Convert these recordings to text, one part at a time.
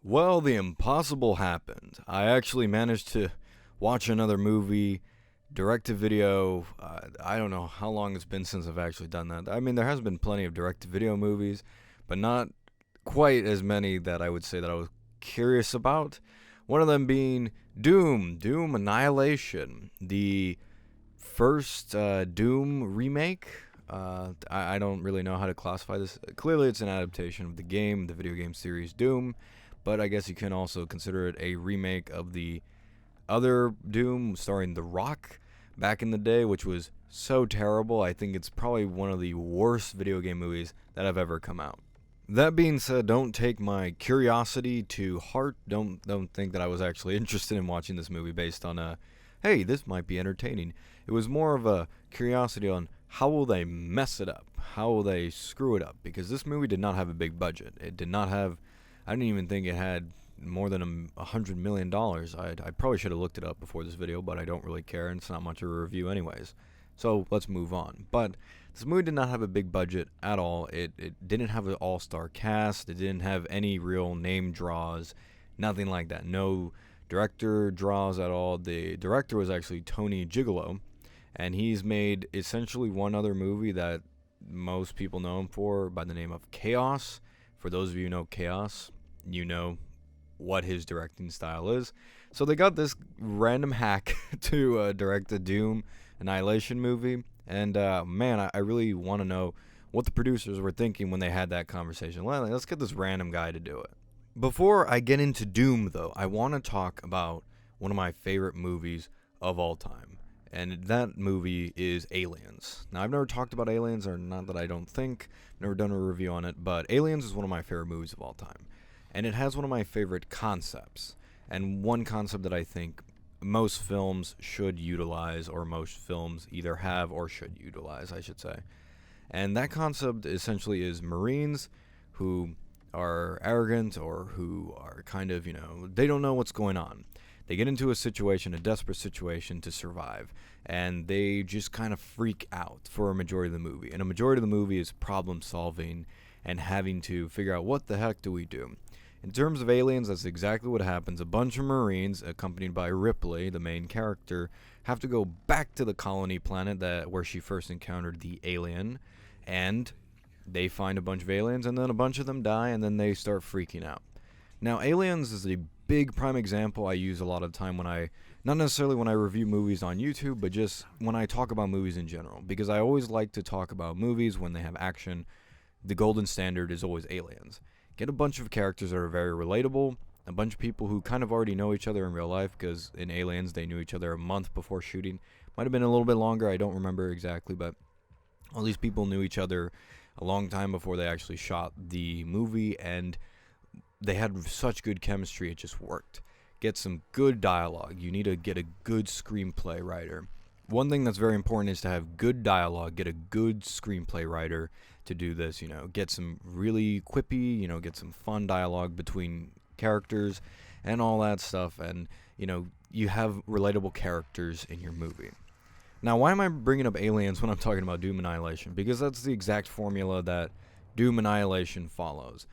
Well, the impossible happened. I actually managed to watch another movie, direct to video. I don't know how long it's been since I've actually done that. I mean, there has been plenty of direct to video movies, but not quite as many that I would say that I was curious about. One of them being Doom Annihilation, the first Doom remake. I don't really know how to classify this. Clearly, it's an adaptation of the game, the video game series Doom, but I guess you can also consider it a remake of the other Doom starring The Rock back in the day, which was so terrible. I think it's probably one of the worst video game movies that have ever come out. That being said, don't take my curiosity to heart. Don't think that I was actually interested in watching this movie based on hey, this might be entertaining. It was more of a curiosity on how will they mess it up? How will they screw it up? Because this movie did not have a big budget. It did not have, I didn't even think it had more than $100 million. I probably should have looked it up before this video, but I don't really care, and it's not much of a review anyways. So let's move on. But this movie did not have a big budget at all. It didn't have an all-star cast. It didn't have any real name draws, nothing like that. No director draws at all. The director was actually Tony Gigolo, and he's made essentially one other movie that most people know him for by the name of Chaos. For those of you who know Chaos, you know what his directing style is. So they got this random hack to direct a Doom Annihilation movie, and man, I really want to know what the producers were thinking when they had that conversation. Let's get this random guy to do it. Before I get into Doom, though, I want to talk about one of my favorite movies of all time, and that movie is Aliens. Now, I've never talked about Aliens, or not that I don't think, never done a review on it, but Aliens is one of my favorite movies of all time, and it has one of my favorite concepts, and one concept that I think most films should utilize, or most films either have or should utilize, I should say. And that concept essentially is Marines who are arrogant or who are kind of, they don't know what's going on. They get into a situation, a desperate situation to survive, and they just kind of freak out for a majority of the movie. And a majority of the movie is problem solving and having to figure out what the heck do we do. In terms of Aliens, that's exactly what happens. A bunch of Marines, accompanied by Ripley, the main character, have to go back to the colony planet where she first encountered the alien, and they find a bunch of aliens, and then a bunch of them die, and then they start freaking out. Now, Aliens is a big prime example I use a lot of the time not necessarily when I review movies on YouTube, but just when I talk about movies in general, because I always like to talk about movies when they have action. The golden standard is always Aliens. Get a bunch of characters that are very relatable, a bunch of people who kind of already know each other in real life, because in Aliens they knew each other a month before shooting. Might have been a little bit longer, I don't remember exactly, but all these people knew each other a long time before they actually shot the movie, and they had such good chemistry, it just worked. Get some good dialogue. You need to get a good screenplay writer. One thing that's very important is to have good dialogue, get a good screenplay writer to do this, get some really quippy, get some fun dialogue between characters and all that stuff, and, you have relatable characters in your movie. Now, why am I bringing up Aliens when I'm talking about Doom Annihilation? Because that's the exact formula that Doom Annihilation follows.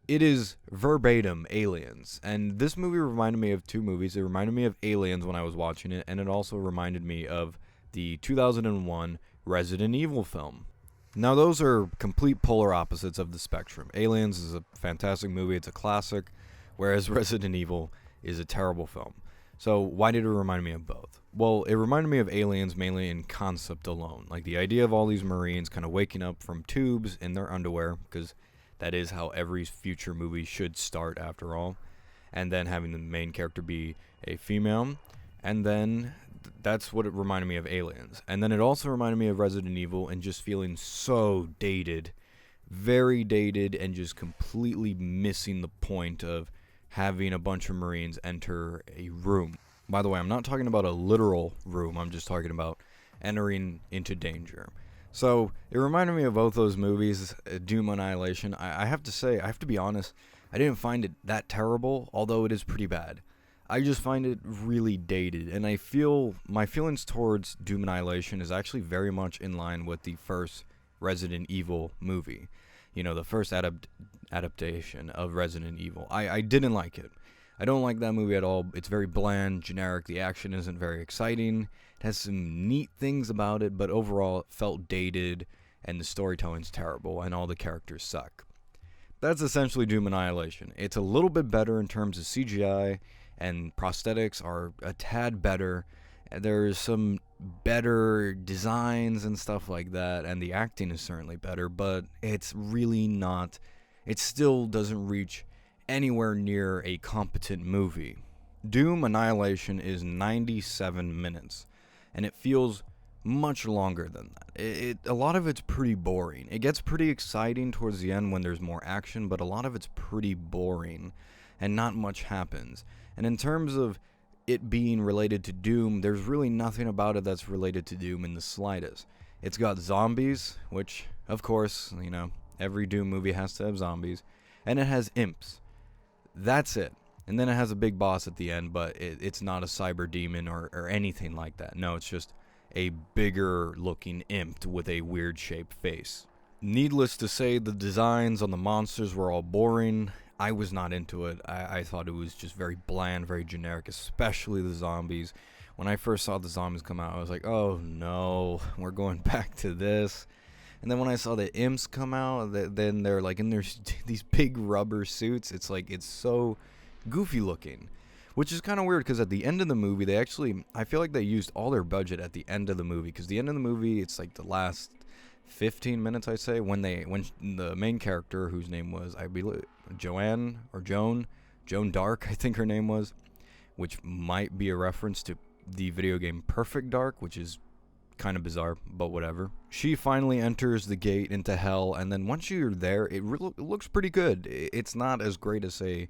It is verbatim Aliens, and this movie reminded me of two movies. It reminded me of Aliens when I was watching it, and it also reminded me of the 2001 Resident Evil film. Now, those are complete polar opposites of the spectrum. Aliens is a fantastic movie, it's a classic, whereas Resident Evil is a terrible film. So why did it remind me of both? Well, it reminded me of Aliens mainly in concept alone. Like the idea of all these Marines kind of waking up from tubes in their underwear, because that is how every future movie should start after all. And then having the main character be a female. And then that's what it reminded me of Aliens. And then it also reminded me of Resident Evil and just feeling so dated. Very dated and just completely missing the point of having a bunch of Marines enter a room. By the way, I'm not talking about a literal room. I'm just talking about entering into danger. So it reminded me of both those movies, Doom Annihilation. I have to say, I have to be honest, I didn't find it that terrible, although it is pretty bad. I just find it really dated, and I feel my feelings towards Doom Annihilation is actually very much in line with the first Resident Evil movie. the first adaptation of Resident Evil. I didn't like it. I don't like that movie at all. It's very bland, generic. The action isn't very exciting. It has some neat things about it, but overall it felt dated, and the storytelling's terrible, and all the characters suck. That's essentially Doom Annihilation. It's a little bit better in terms of CGI, and prosthetics are a tad better. There's some better designs and stuff like that, and the acting is certainly better, but it's really not. It still doesn't reach anywhere near a competent movie. Doom Annihilation is 97 minutes, and it feels much longer than that. A lot of it's pretty boring. It gets pretty exciting towards the end when there's more action, but a lot of it's pretty boring, and not much happens. And in terms of it being related to Doom, there's really nothing about it that's related to Doom in the slightest. It's got zombies, which, of course, every Doom movie has to have zombies, and it has imps. That's it. And then it has a big boss at the end, but it's not a cyber demon or anything like that. No, it's just a bigger looking imp with a weird shaped face. Needless to say, the designs on the monsters were all boring. I was not into it. I thought it was just very bland, very generic, especially the zombies. When I first saw the zombies come out, I was like, oh no, we're going back to this. And then when I saw the imps come out, then they're like in these big rubber suits. It's like, it's so goofy looking, which is kind of weird because at the end of the movie, I feel like they used all their budget at the end of the movie, because the end of the movie, it's like the last 15 minutes, I say, when the main character, whose name was, I believe, Joan Dark, I think her name was, which might be a reference to the video game Perfect Dark, which is kind of bizarre, but whatever. She finally enters the gate into hell, and then once you're there, it looks pretty good. It's not as great as, say,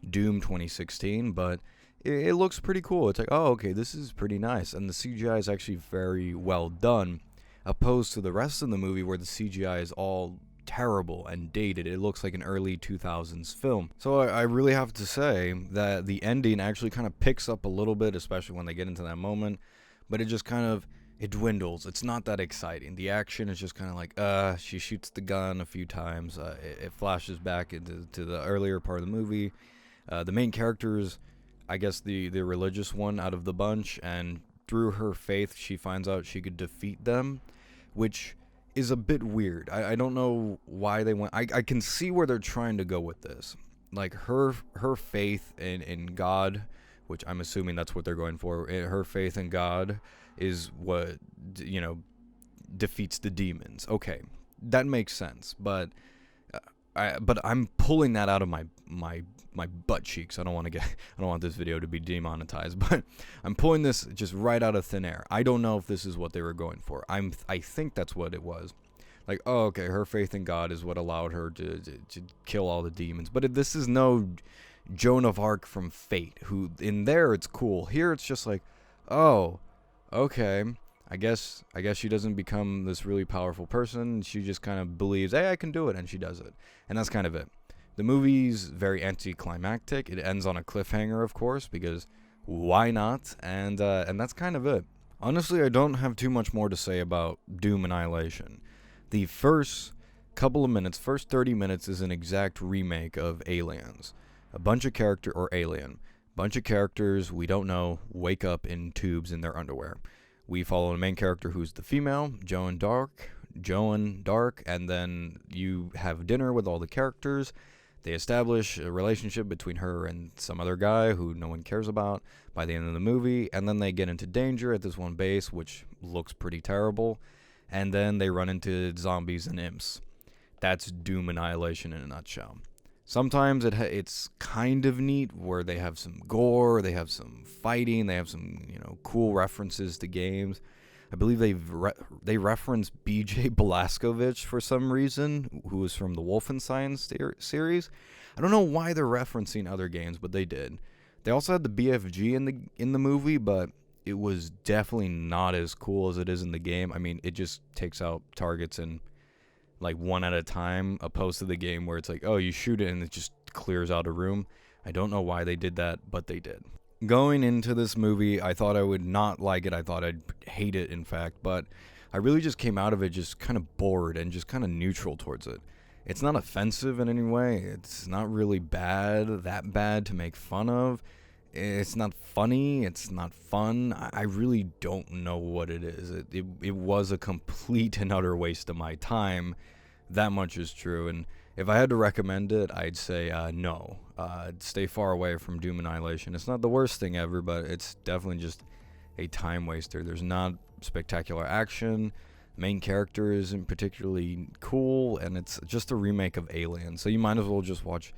Doom 2016, but it looks pretty cool. It's like, oh, okay, this is pretty nice, and the CGI is actually very well done, opposed to the rest of the movie where the CGI is all terrible and dated. It looks like an early 2000s film. So I really have to say that the ending actually kind of picks up a little bit, especially when they get into that moment, but it just kind of, it dwindles. It's not that exciting. The action is just kind of like, she shoots the gun a few times. It flashes back into the earlier part of the movie. The main character's, I guess, the religious one out of the bunch, and through her faith, she finds out she could defeat them, which is a bit weird. I don't know why they went. I can see where they're trying to go with this. Like, her faith in God, which I'm assuming that's what they're going for. Her faith in God is what, defeats the demons. Okay, that makes sense, but I'm pulling that out of my butt cheeks. I don't want this video to be demonetized, but I'm pulling this just right out of thin air. I don't know if this is what they were going for. I think that's what it was. Like, oh, okay, her faith in God is what allowed her to kill all the demons. But this is no Joan of Arc from Fate, who in there it's cool. Here it's just like, oh, okay, I guess she doesn't become this really powerful person. She just kind of believes, hey, I can do it, and she does it. And that's kind of it. The movie's very anticlimactic. It ends on a cliffhanger, of course, because why not? And that's kind of it. Honestly, I don't have too much more to say about Doom Annihilation. The first couple of minutes, first 30 minutes, is an exact remake of Aliens. Alien. Bunch of characters we don't know wake up in tubes in their underwear. We follow a main character who's the female, Joan Dark, and then you have dinner with all the characters. They establish a relationship between her and some other guy who no one cares about by the end of the movie, and then they get into danger at this one base, which looks pretty terrible, and then they run into zombies and imps. That's Doom Annihilation in a nutshell. Sometimes it's kind of neat where they have some gore, they have some fighting, they have some cool references to games. I believe they reference B.J. Blazkowicz for some reason, who was from the Wolfenstein series. I don't know why they're referencing other games, but they did. They also had the BFG in the movie, but it was definitely not as cool as it is in the game. I mean, it just takes out targets and like one at a time, opposed to the game where it's like, oh, you shoot it and it just clears out a room. I don't know why they did that, but they did. Going into this movie, I thought I would not like it. I thought I'd hate it, in fact, but I really just came out of it just kind of bored and just kind of neutral towards it. It's not offensive in any way. It's not really that bad to make fun of. It's not funny. It's not fun. I really don't know what it is. It was a complete and utter waste of my time. That much is true. And if I had to recommend it, I'd say no. Stay far away from Doom Annihilation. It's not the worst thing ever, but it's definitely just a time waster. There's not spectacular action. Main character isn't particularly cool, and it's just a remake of Aliens. So you might as well just watch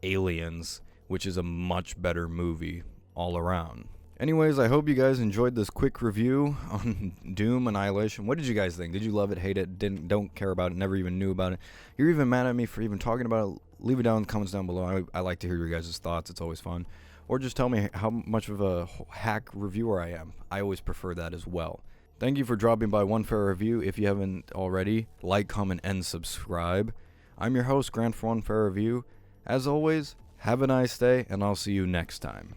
Aliens, which is a much better movie all around. Anyways, I hope you guys enjoyed this quick review on Doom Annihilation. What did you guys think? Did you love it, hate it, don't care about it, never even knew about it? You're even mad at me for even talking about it? Leave it down in the comments down below. I like to hear your guys' thoughts. It's always fun. Or just tell me how much of a hack reviewer I am. I always prefer that as well. Thank you for dropping by One Fair Review. If you haven't already, like, comment, and subscribe. I'm your host, Grant for One Fair Review. As always, have a nice day, and I'll see you next time.